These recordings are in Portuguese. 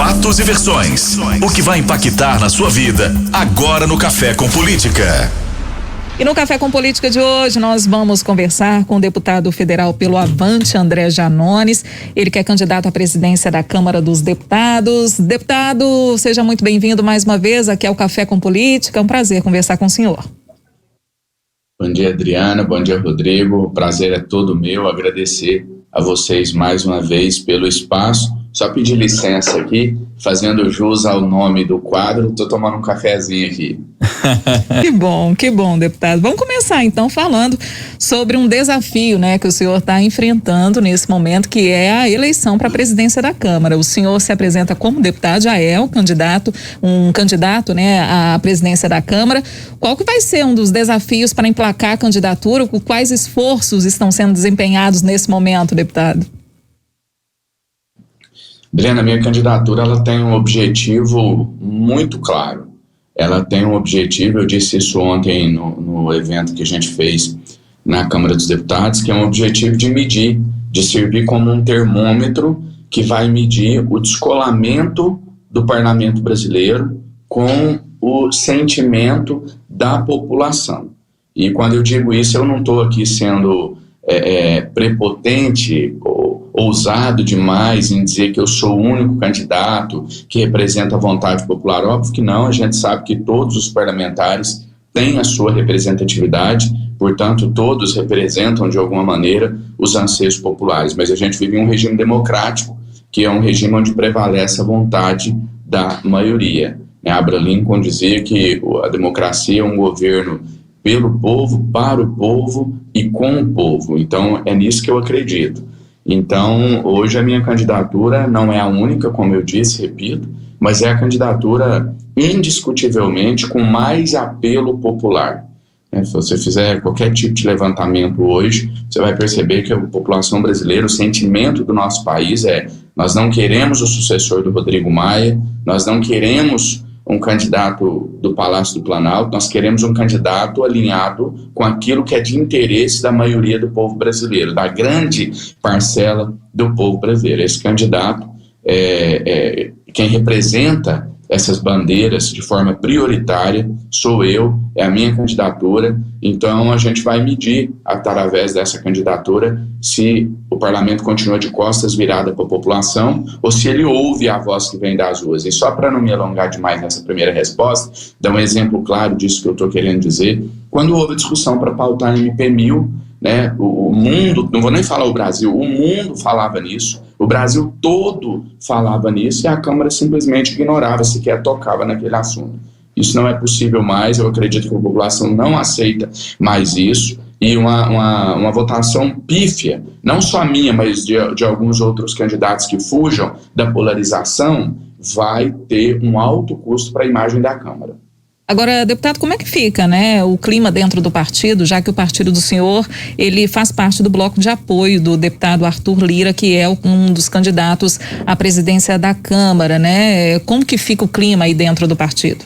fatos e versões. O que vai impactar na sua vida agora no Café com Política. E no Café com Política de hoje nós vamos conversar com o deputado federal pelo Avante, André Janones, ele que é candidato à presidência da Câmara dos Deputados. Deputado, seja muito bem-vindo mais uma vez aqui ao Café com Política, é um prazer conversar com o senhor. Bom dia, Adriana, bom dia, Rodrigo, o prazer é todo meu, agradecer a vocês mais uma vez pelo espaço. Só pedir licença aqui, fazendo jus ao nome do quadro, estou tomando um cafezinho aqui. Que bom, deputado. Vamos começar então falando sobre um desafio, né, que o senhor está enfrentando nesse momento, que é a eleição para a presidência da Câmara. O senhor se apresenta como deputado, já é um candidato, né, à presidência da Câmara. Qual que vai ser um dos desafios para emplacar a candidatura? Quais esforços estão sendo desempenhados nesse momento, deputado? Brena, minha candidatura ela tem um objetivo muito claro. Ela tem um objetivo, eu disse isso ontem no evento que a gente fez na Câmara dos Deputados, que é um objetivo de medir, de servir como um termômetro que vai medir o descolamento do parlamento brasileiro com o sentimento da população. E quando eu digo isso, eu não estou aqui sendo prepotente ou ousado demais em dizer que eu sou o único candidato que representa a vontade popular. Óbvio que não, a gente sabe que todos os parlamentares têm a sua representatividade, portanto todos representam de alguma maneira os anseios populares, mas a gente vive em um regime democrático, que é um regime onde prevalece a vontade da maioria. Abraham Lincoln dizia que a democracia é um governo pelo povo, para o povo e com o povo. Então é nisso que eu acredito. Então, hoje a minha candidatura não é a única, como eu disse, repito, mas é a candidatura indiscutivelmente com mais apelo popular. Se você fizer qualquer tipo de levantamento hoje, você vai perceber que a população brasileira, o sentimento do nosso país é: nós não queremos o sucessor do Rodrigo Maia, nós não queremos um candidato do Palácio do Planalto, nós queremos um candidato alinhado com aquilo que é de interesse da maioria do povo brasileiro, da grande parcela do povo brasileiro. Esse candidato quem representa essas bandeiras de forma prioritária sou eu, é a minha candidatura. Então a gente vai medir através dessa candidatura se o parlamento continua de costas virada para a população ou se ele ouve a voz que vem das ruas. E só para não me alongar demais nessa primeira resposta, dar um exemplo claro disso que eu estou querendo dizer. Quando houve discussão para pautar a MP1000, né, o mundo, não vou nem falar o Brasil, o mundo falava nisso, o Brasil todo falava nisso e a Câmara simplesmente ignorava, sequer tocava naquele assunto. Isso não é possível mais, eu acredito que a população não aceita mais isso, e uma votação pífia, não só minha, mas de alguns outros candidatos que fujam da polarização, vai ter um alto custo para a imagem da Câmara. Agora, deputado, como é que fica, né, o clima dentro do partido, já que o partido do senhor, ele faz parte do bloco de apoio do deputado Arthur Lira, que é um dos candidatos à presidência da Câmara, né? Como que fica o clima aí dentro do partido?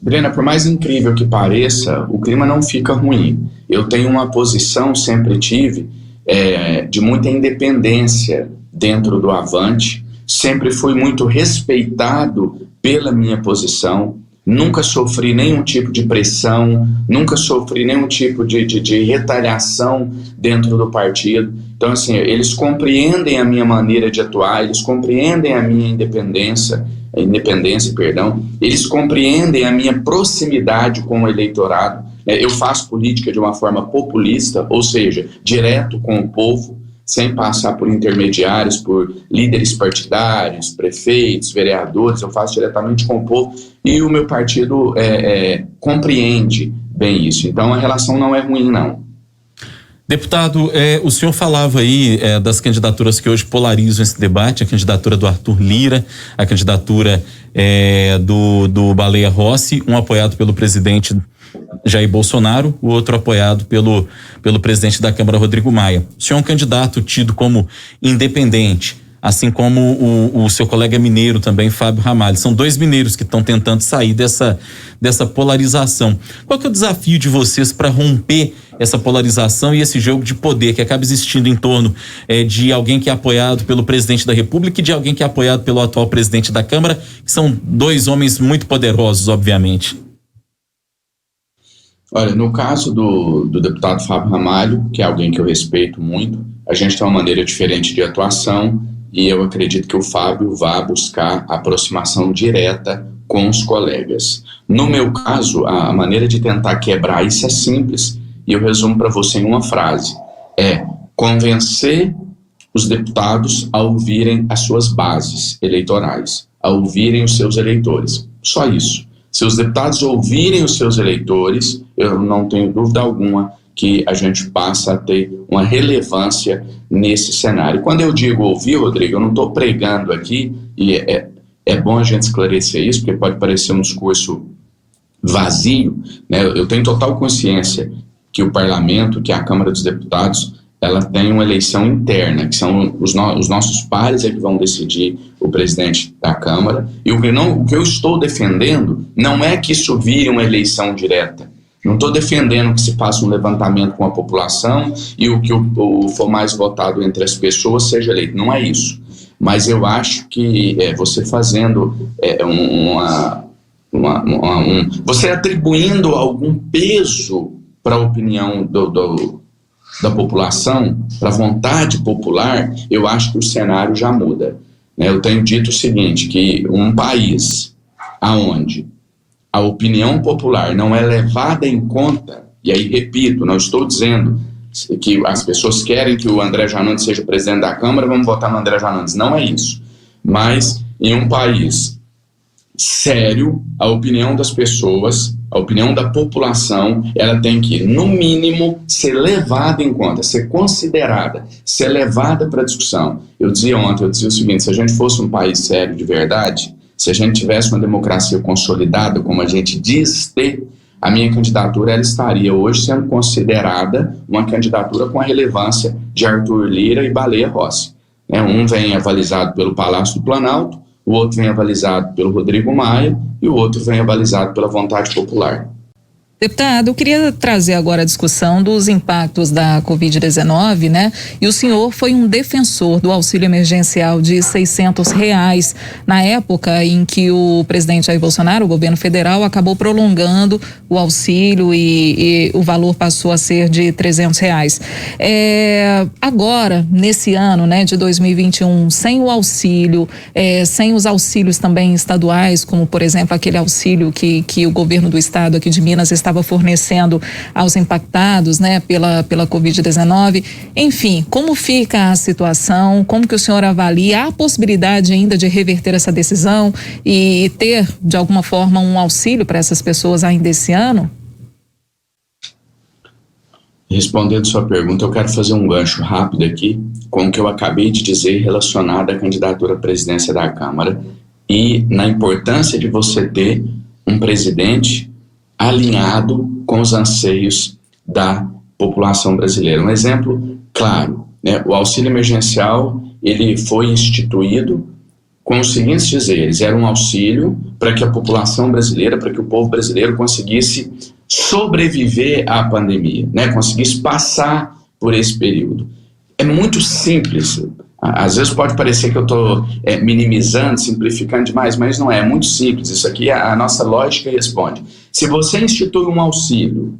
Brena, por mais incrível que pareça, o clima não fica ruim. Eu tenho uma posição, sempre tive, de muita independência dentro do Avante, sempre fui muito respeitado pela minha posição, nunca sofri nenhum tipo de pressão, nunca sofri nenhum tipo de retaliação dentro do partido. Então, assim, eles compreendem a minha maneira de atuar, eles compreendem a minha independência, eles compreendem a minha proximidade com o eleitorado. Eu faço política de uma forma populista, ou seja, direto com o povo, sem passar por intermediários, por líderes partidários, prefeitos, vereadores. Eu faço diretamente com o povo e o meu partido compreende bem isso. Então a relação não é ruim, não. Deputado, o senhor falava aí das candidaturas que hoje polarizam esse debate, a candidatura do Arthur Lira, a candidatura do Baleia Rossi, um apoiado pelo presidente Jair Bolsonaro, o outro apoiado pelo presidente da Câmara, Rodrigo Maia. O senhor é um candidato tido como independente, assim como o seu colega mineiro também, Fábio Ramalho. São dois mineiros que estão tentando sair dessa polarização. Qual que é o desafio de vocês para romper essa polarização e esse jogo de poder que acaba existindo em torno de alguém que é apoiado pelo presidente da República e de alguém que é apoiado pelo atual presidente da Câmara, que são dois homens muito poderosos, obviamente. Olha, no caso do deputado Fábio Ramalho, que é alguém que eu respeito muito, a gente tem uma maneira diferente de atuação e eu acredito que o Fábio vá buscar aproximação direta com os colegas. No meu caso, a maneira de tentar quebrar isso é simples e eu resumo para você em uma frase: é convencer os deputados a ouvirem as suas bases eleitorais, a ouvirem os seus eleitores. Só isso. Se os deputados ouvirem os seus eleitores, eu não tenho dúvida alguma que a gente passa a ter uma relevância nesse cenário. Quando eu digo ouvir, Rodrigo, eu não estou pregando aqui, e é bom a gente esclarecer isso, porque pode parecer um discurso vazio, né? Eu tenho total consciência que o parlamento, que a Câmara dos Deputados, ela tem uma eleição interna, que são os nossos pares que vão decidir o presidente da Câmara, e o que eu estou defendendo não é que isso vire uma eleição direta. Não estou defendendo que se faça um levantamento com a população e o que for mais votado entre as pessoas seja eleito. Não é isso. Mas eu acho que você fazendo você atribuindo algum peso para a opinião da população, para a vontade popular, eu acho que o cenário já muda. Eu tenho dito o seguinte, que um país aonde a opinião popular não é levada em conta, e aí repito, não estou dizendo que as pessoas querem que o André Janones seja presidente da Câmara, vamos votar no André Janones, não é isso. Mas em um país sério, a opinião das pessoas, a opinião da população, ela tem que, no mínimo, ser levada em conta, ser considerada, ser levada para discussão. Eu dizia ontem, o seguinte: se a gente fosse um país sério de verdade, se a gente tivesse uma democracia consolidada, como a gente diz ter, a minha candidatura ela estaria hoje sendo considerada uma candidatura com a relevância de Arthur Lira e Baleia Rossi. Um vem avalizado pelo Palácio do Planalto, o outro vem avalizado pelo Rodrigo Maia e o outro vem avalizado pela vontade popular. Deputado, eu queria trazer agora a discussão dos impactos da Covid-19, né? E o senhor foi um defensor do auxílio emergencial de R$600 na época em que o presidente Jair Bolsonaro, o governo federal, acabou prolongando o auxílio e o valor passou a ser de R$300. Agora, nesse ano, né, de 2021, sem o auxílio, sem os auxílios também estaduais, como por exemplo aquele auxílio que o governo do estado aqui de Minas estava fornecendo aos impactados, né, pela Covid-19. Enfim, como fica a situação? Como que o senhor avalia a possibilidade ainda de reverter essa decisão e ter, de alguma forma, um auxílio para essas pessoas ainda esse ano? Respondendo sua pergunta, eu quero fazer um gancho rápido aqui com o que eu acabei de dizer relacionado à candidatura à presidência da Câmara e na importância de você ter um presidente alinhado com os anseios da população brasileira. Um exemplo claro, né? O auxílio emergencial, ele foi instituído com os seguintes dizeres: era um auxílio para que a população brasileira, para que o povo brasileiro conseguisse sobreviver à pandemia, né? Conseguisse passar por esse período. É muito simples. Às vezes pode parecer que eu estou minimizando, simplificando demais, mas não é. É muito simples. Isso aqui, a nossa lógica responde. Se você institui um auxílio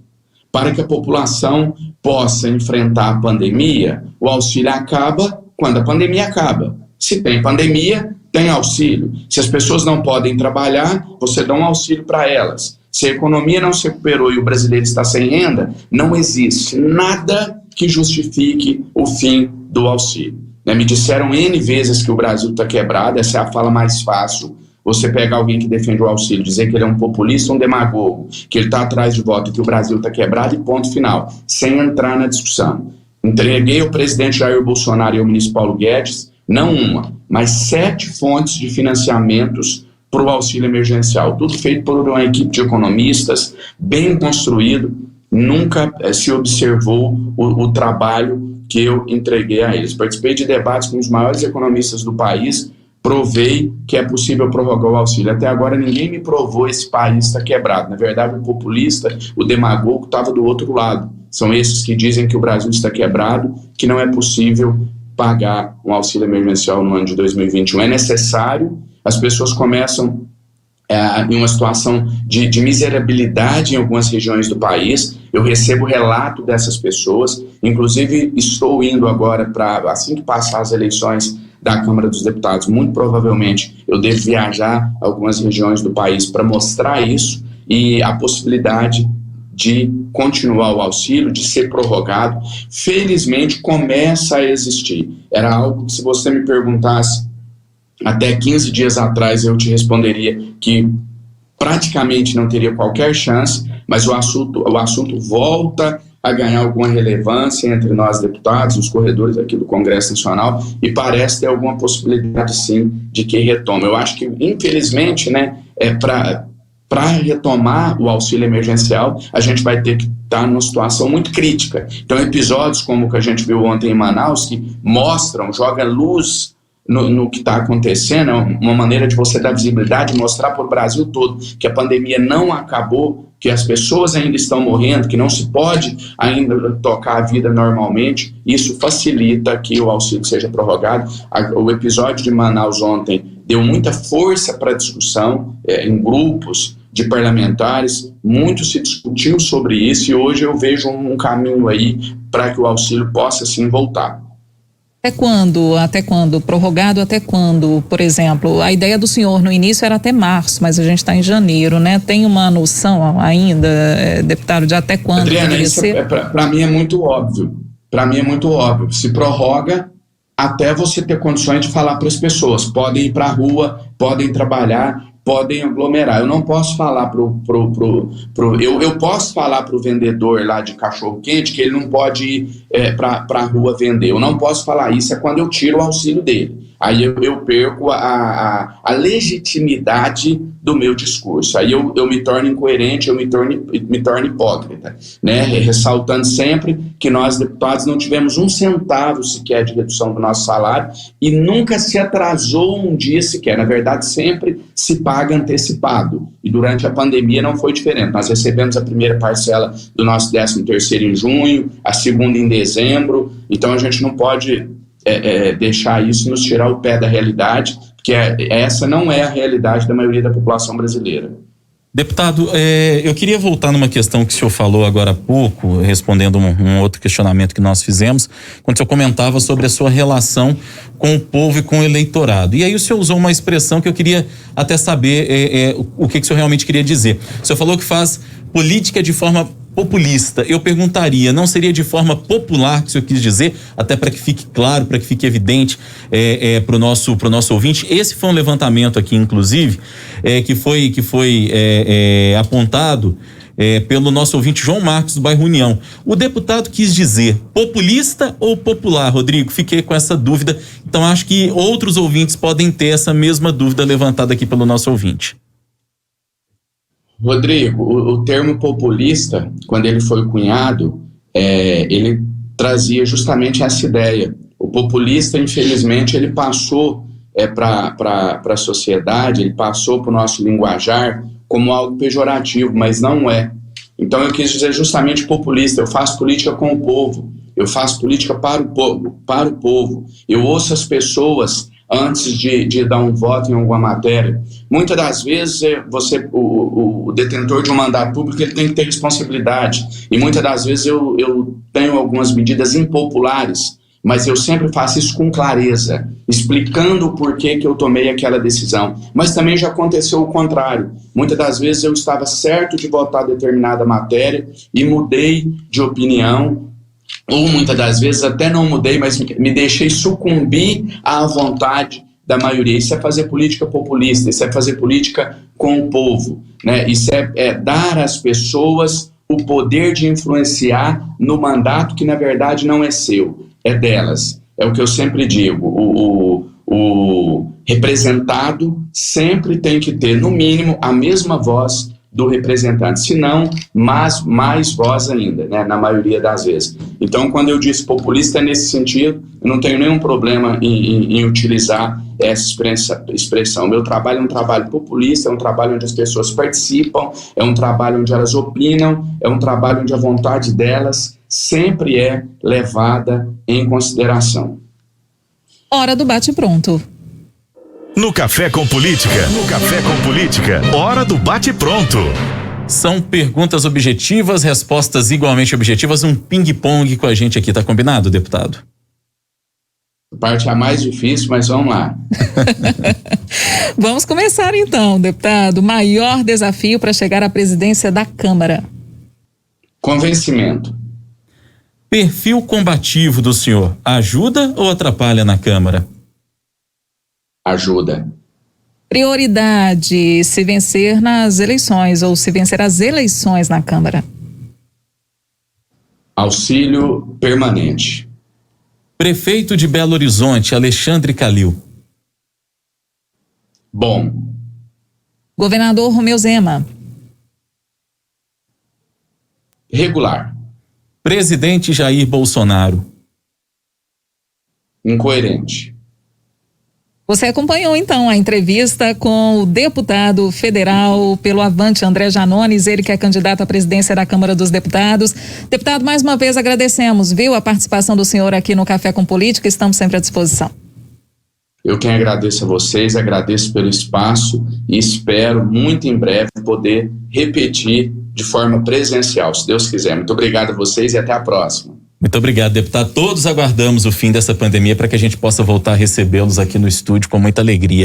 para que a população possa enfrentar a pandemia, o auxílio acaba quando a pandemia acaba. Se tem pandemia, tem auxílio. Se as pessoas não podem trabalhar, você dá um auxílio para elas. Se a economia não se recuperou e o brasileiro está sem renda, não existe nada que justifique o fim do auxílio. Me disseram N vezes que o Brasil está quebrado, essa é a fala mais fácil. Você pega alguém que defende o auxílio, dizer que ele é um populista, um demagogo, que ele está atrás de voto, que o Brasil está quebrado e ponto final, sem entrar na discussão. Entreguei ao presidente Jair Bolsonaro e ao ministro Paulo Guedes, não uma, mas 7 fontes de financiamentos para o auxílio emergencial, tudo feito por uma equipe de economistas, bem construído. Nunca se observou o trabalho que eu entreguei a eles. Participei de debates com os maiores economistas do país, provei que é possível prorrogar o auxílio. Até agora ninguém me provou esse país está quebrado. Na verdade, o populista, o demagogo, estava do outro lado. São esses que dizem que o Brasil está quebrado, que não é possível pagar um auxílio emergencial no ano de 2021. É necessário, as pessoas começam em uma situação de miserabilidade em algumas regiões do país. Eu recebo relato dessas pessoas, inclusive estou indo agora para, assim que passar as eleições da Câmara dos Deputados, muito provavelmente eu devo viajar a algumas regiões do país para mostrar isso e a possibilidade de continuar o auxílio, de ser prorrogado. Felizmente começa a existir. Era algo que, se você me perguntasse até 15 dias atrás, eu te responderia que praticamente não teria qualquer chance, mas o assunto volta a ganhar alguma relevância entre nós deputados, os corredores aqui do Congresso Nacional, e parece ter alguma possibilidade, sim, de que retome. Eu acho que, infelizmente, né, para retomar o auxílio emergencial, a gente vai ter que estar numa situação muito crítica. Então, episódios como o que a gente viu ontem em Manaus, que jogam luz no que está acontecendo, é uma maneira de você dar visibilidade, mostrar para o Brasil todo que a pandemia não acabou, que as pessoas ainda estão morrendo, que não se pode ainda tocar a vida normalmente. Isso facilita que o auxílio seja prorrogado. O episódio de Manaus ontem deu muita força para a discussão em grupos de parlamentares, muito se discutiu sobre isso, e hoje eu vejo um caminho aí para que o auxílio possa sim voltar. Até quando? Prorrogado até quando? Por exemplo, a ideia do senhor no início era até março, mas a gente está em janeiro, né? Tem uma noção ainda, deputado, de até quando? Adriana, isso para mim é muito óbvio. Para mim é muito óbvio. Se prorroga até você ter condições de falar para as pessoas. Podem ir para a rua, podem trabalhar, podem aglomerar. Eu não posso falar eu posso falar para o vendedor lá de cachorro-quente que ele não pode ir para a rua vender. Eu não posso falar isso, é quando eu tiro o auxílio dele. Aí eu perco a legitimidade do meu discurso. Aí eu me torno incoerente, eu me torno hipócrita, né? Ressaltando sempre que nós, deputados, não tivemos um centavo sequer de redução do nosso salário e nunca se atrasou um dia sequer. Na verdade, sempre se paga antecipado. E durante a pandemia não foi diferente. Nós recebemos a primeira parcela do nosso 13º em junho, a segunda em dezembro. Então a gente não pode deixar isso nos tirar o pé da realidade, porque essa não é a realidade da maioria da população brasileira. Deputado, eu queria voltar numa questão que o senhor falou agora há pouco, respondendo um outro questionamento que nós fizemos, quando o senhor comentava sobre a sua relação com o povo e com o eleitorado. E aí o senhor usou uma expressão que eu queria até saber o que o senhor realmente queria dizer. O senhor falou que faz política de forma populista. Eu perguntaria, não seria de forma popular que o senhor quis dizer, até para que fique claro, para que fique evidente para o nosso ouvinte? Esse foi um levantamento aqui, inclusive, que foi apontado pelo nosso ouvinte João Marcos do bairro União. O deputado quis dizer populista ou popular, Rodrigo? Fiquei com essa dúvida, então acho que outros ouvintes podem ter essa mesma dúvida levantada aqui pelo nosso ouvinte. Rodrigo, o termo populista, quando ele foi cunhado, ele trazia justamente essa ideia. O populista, infelizmente, ele passou para a sociedade, ele passou para o nosso linguajar como algo pejorativo, mas não é. Então eu quis dizer justamente populista. Eu faço política com o povo, eu faço política para o povo. Eu ouço as pessoas antes de dar um voto em alguma matéria. Muitas das vezes o detentor de um mandato público ele tem que ter responsabilidade, e muitas das vezes eu tenho algumas medidas impopulares, mas eu sempre faço isso com clareza, explicando o porquê que eu tomei aquela decisão. Mas também já aconteceu o contrário. Muitas das vezes eu estava certo de votar determinada matéria e mudei de opinião, ou muitas das vezes até não mudei, mas me deixei sucumbir à vontade da maioria. Isso é fazer política populista, isso é fazer política com o povo, né? Isso é dar às pessoas o poder de influenciar no mandato que na verdade não é seu, é delas. É o que eu sempre digo, o representado sempre tem que ter, no mínimo, a mesma voz do representante, se não, mas mais voz ainda, né, na maioria das vezes. Então, quando eu disse populista, é nesse sentido, eu não tenho nenhum problema em utilizar essa expressão. Meu trabalho é um trabalho populista, é um trabalho onde as pessoas participam, é um trabalho onde elas opinam, é um trabalho onde a vontade delas sempre é levada em consideração. Hora do bate-pronto. No Café com Política, hora do bate-pronto. São perguntas objetivas, respostas igualmente objetivas, um ping-pong com a gente aqui, tá combinado, deputado? A parte a mais difícil, mas vamos lá. Vamos começar então, deputado. Maior desafio para chegar à presidência da Câmara? Convencimento. Perfil combativo do senhor ajuda ou atrapalha na Câmara? Ajuda. Prioridade, se vencer nas eleições ou se vencer as eleições na Câmara? Auxílio permanente. Prefeito de Belo Horizonte, Alexandre Calil. Bom. Governador Romeu Zema. Regular. Presidente Jair Bolsonaro. Incoerente. Você acompanhou então a entrevista com o deputado federal pelo Avante, André Janones, ele que é candidato à presidência da Câmara dos Deputados. Deputado, mais uma vez agradecemos, viu, a participação do senhor aqui no Café com Política, estamos sempre à disposição. Eu quem agradeço a vocês, agradeço pelo espaço e espero muito em breve poder repetir de forma presencial, se Deus quiser. Muito obrigado a vocês e até a próxima. Muito obrigado, deputado. Todos aguardamos o fim dessa pandemia para que a gente possa voltar a recebê-los aqui no estúdio com muita alegria.